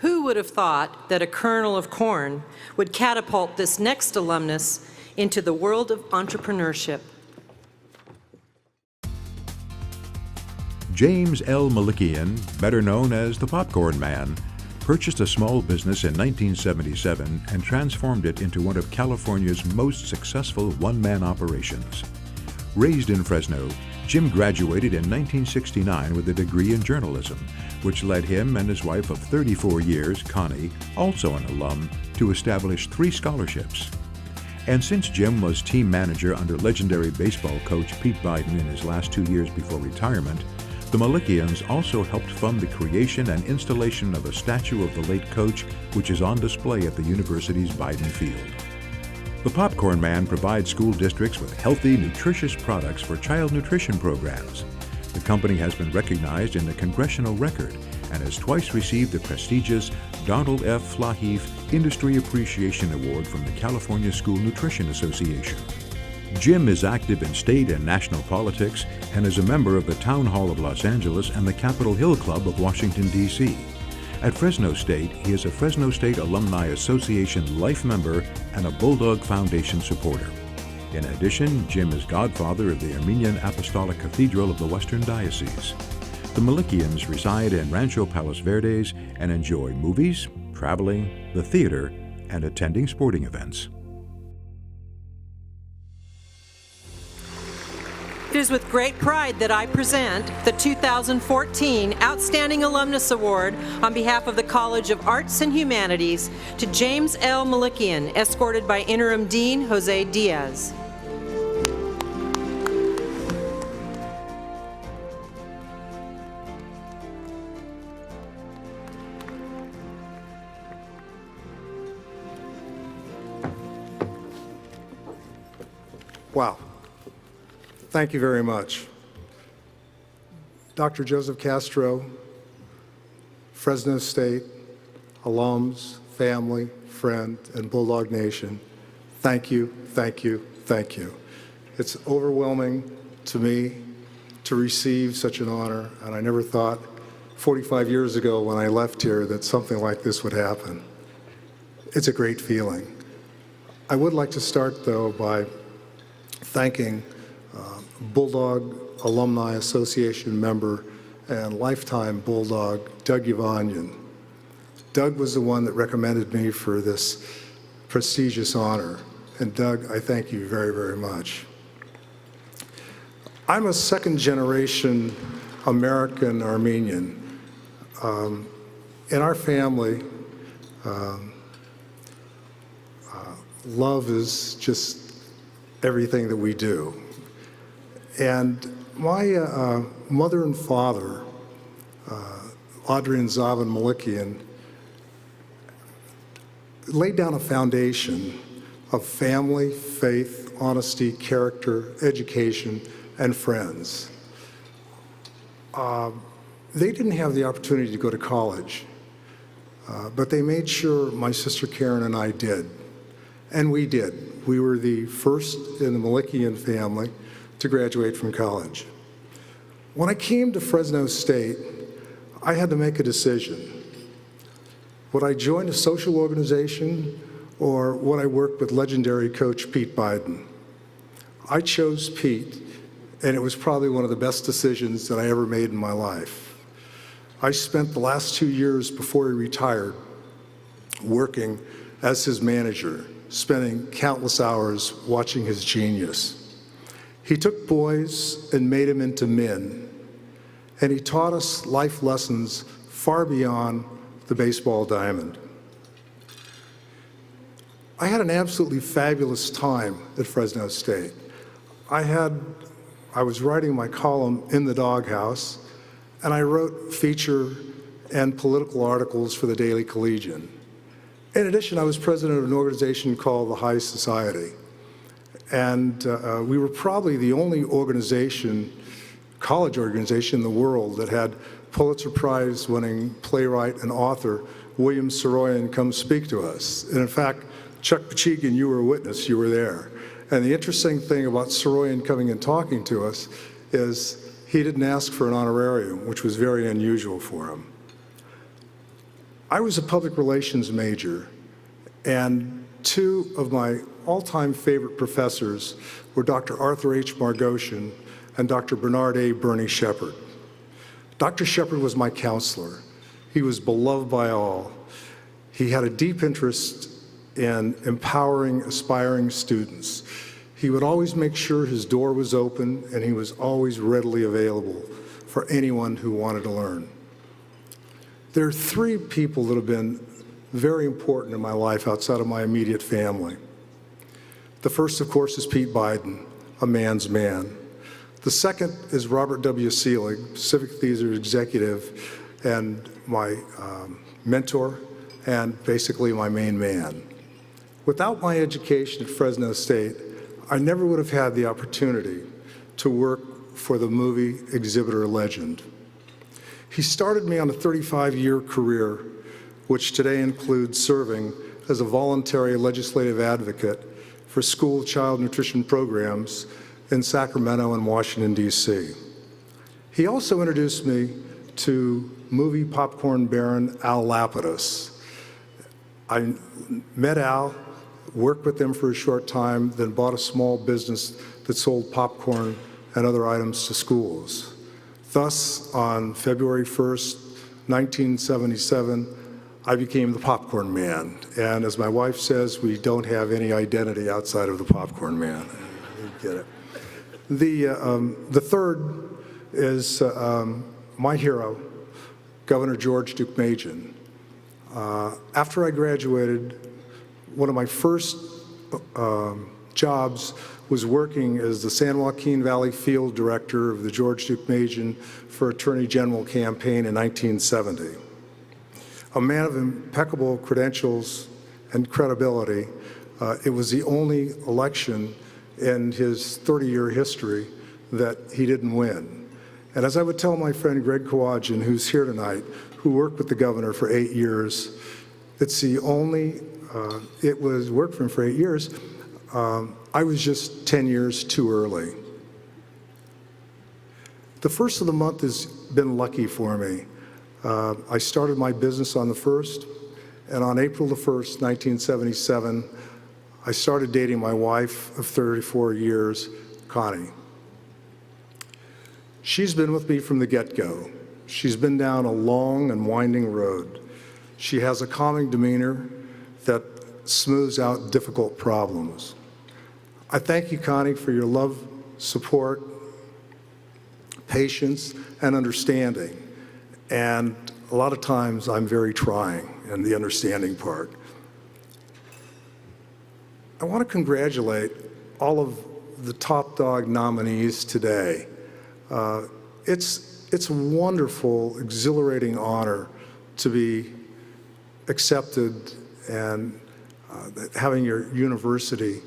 Who would have thought that a kernel of corn would catapult this next alumnus into the world of entrepreneurship? James L Melikian, better known as the Popcorn Man, purchased a small business in 1977 and transformed it into one of California's most successful one-man operations. Raised in Fresno, Jim graduated in 1969 with a degree in journalism, which led him and his wife of 34 years, Connie, also an alum, to establish 3 scholarships. And since Jim was team manager under legendary baseball coach Pete Biden in his last 2 years before retirement, the Melikians also helped fund the creation and installation of a statue of the late coach, which is on display at the university's Biden Field. The Popcorn Man provides school districts with healthy, nutritious products for child nutrition programs. The company has been recognized in the Congressional Record and has twice received the prestigious Donald F. Flaheef Industry Appreciation Award from the California School Nutrition Association. Jim is active in state and national politics and is a member of the Town Hall of Los Angeles and the Capitol Hill Club of Washington, D.C. At Fresno State, he is a Fresno State Alumni Association life member and a Bulldog Foundation supporter. In addition, Jim is godfather of the Armenian Apostolic Cathedral of the Western Diocese. The Melikians reside in Rancho Palos Verdes and enjoy movies, traveling, the theater, and attending sporting events. It is with great pride that I present the 2014 Outstanding Alumnus Award on behalf of the College of Arts and Humanities to James L Melikian, escorted by Interim Dean Jose Diaz. Wow. Thank you very much. Dr. Joseph Castro, Fresno State, alums, family, friend, and Bulldog Nation, thank you, thank you, thank you. It's overwhelming to me to receive such an honor, and I never thought 45 years ago when I left here that something like this would happen. It's a great feeling. I would like to start, though, by thanking Bulldog Alumni Association member and lifetime Bulldog Doug Yvonyan. Doug was the one that recommended me for this prestigious honor. And Doug, I thank you very, very much. I'm a second-generation American Armenian. In our family, love is just everything that we do. And my mother and father, Audrey and Zavan Melikian, laid down a foundation of family, faith, honesty, character, education, and friends. They didn't have the opportunity to go to college, but they made sure my sister Karen and I did. And we did. We were the first in the Melikian family to graduate from college. When I came to Fresno State, I had to make a decision. Would I join a social organization or would I work with legendary coach Pete Biden? I chose Pete, and it was probably one of the best decisions that I ever made in my life. I spent the last 2 years before he retired working as his manager, spending countless hours watching his genius. He took boys and made them into men, and he taught us life lessons far beyond the baseball diamond. I had an absolutely fabulous time at Fresno State. I was writing my column in the doghouse, and I wrote feature and political articles for the Daily Collegian. In addition, I was president of an organization called the High Society. And we were probably the only college organization in the world that had Pulitzer Prize winning playwright and author William Saroyan come speak to us. And in fact, Chuck Pachegan, you were a witness, you were there. And the interesting thing about Saroyan coming and talking to us is he didn't ask for an honorarium, which was very unusual for him. I was a public relations major, and two of my all-time favorite professors were Dr. Arthur H. Margoshin and Dr. Bernard A. Bernie Shepard. Dr. Shepard was my counselor. He was beloved by all. He had a deep interest in empowering aspiring students. He would always make sure his door was open, and he was always readily available for anyone who wanted to learn. There are three people that have been very important in my life outside of my immediate family. The first, of course, is Pete Biden, a man's man. The second is Robert W. Seelig, Civic Theater executive and my mentor and basically my main man. Without my education at Fresno State, I never would have had the opportunity to work for the movie exhibitor legend. He started me on a 35-year career, which today includes serving as a voluntary legislative advocate for school child nutrition programs in Sacramento and Washington, D.C. He also introduced me to movie popcorn baron Al Lapidus. I met Al, worked with him for a short time, then bought a small business that sold popcorn and other items to schools. Thus, on February 1st, 1977, I became the popcorn man. And as my wife says, we don't have any identity outside of the popcorn man. You get it. The third is my hero, Governor George Deukmejian. After I graduated, one of my first jobs was working as the San Joaquin Valley Field Director of the George Deukmejian for Attorney General campaign in 1970. A man of impeccable credentials and credibility, it was the only election in his 30-year history that he didn't win. And as I would tell my friend Greg Kawajian, who's here tonight, who worked with the governor for 8 years, it's the only, worked for him for 8 years. I was just 10 years too early. The first of the month has been lucky for me. I started my business on the 1st, and on April the 1st, 1977, I started dating my wife of 34 years, Connie. She's been with me from the get-go. She's been down a long and winding road. She has a calming demeanor that smooths out difficult problems. I thank you, Connie, for your love, support, patience, and understanding. And a lot of times I'm very trying in the understanding part. I want to congratulate all of the top dog nominees today. It's a wonderful, exhilarating honor to be accepted and having your university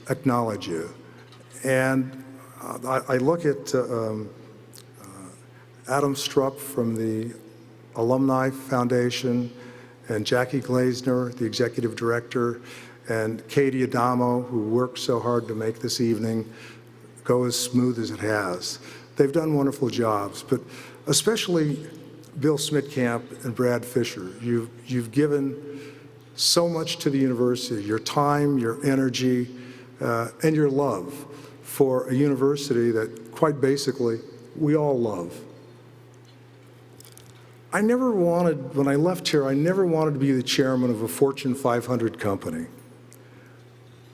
acknowledge you. And I look at Adam Strupp from the Alumni Foundation and Jackie Glazner, the executive director, and Katie Adamo, who worked so hard to make this evening go as smooth as it has. They've done wonderful jobs, but especially Bill Smitkamp and Brad Fisher. You've given so much to the university, your time, your energy, and your love for a university that, quite basically, we all love. I never wanted, when I left here, I never wanted to be the chairman of a Fortune 500 company.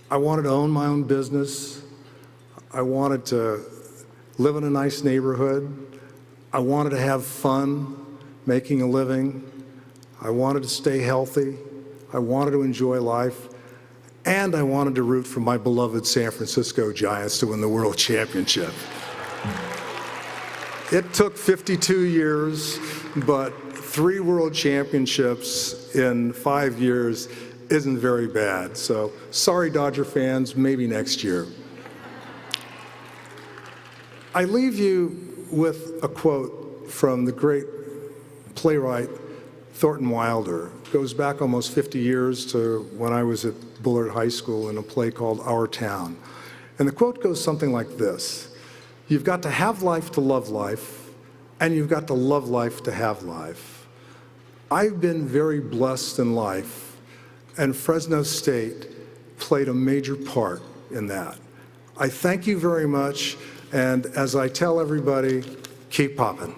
I wanted to own my own business. I wanted to live in a nice neighborhood. I wanted to have fun making a living. I wanted to stay healthy. I wanted to enjoy life. And I wanted to root for my beloved San Francisco Giants to win the World Championship. It took 52 years, but 3 World Championships in 5 years isn't very bad. So sorry, Dodger fans, maybe next year. I leave you with a quote from the great playwright Thornton Wilder. It goes back almost 50 years to when I was at Bullard High School in a play called Our Town. And the quote goes something like this: "You've got to have life to love life, and you've got to love life to have life." I've been very blessed in life, and Fresno State played a major part in that. I thank you very much, and as I tell everybody, keep popping.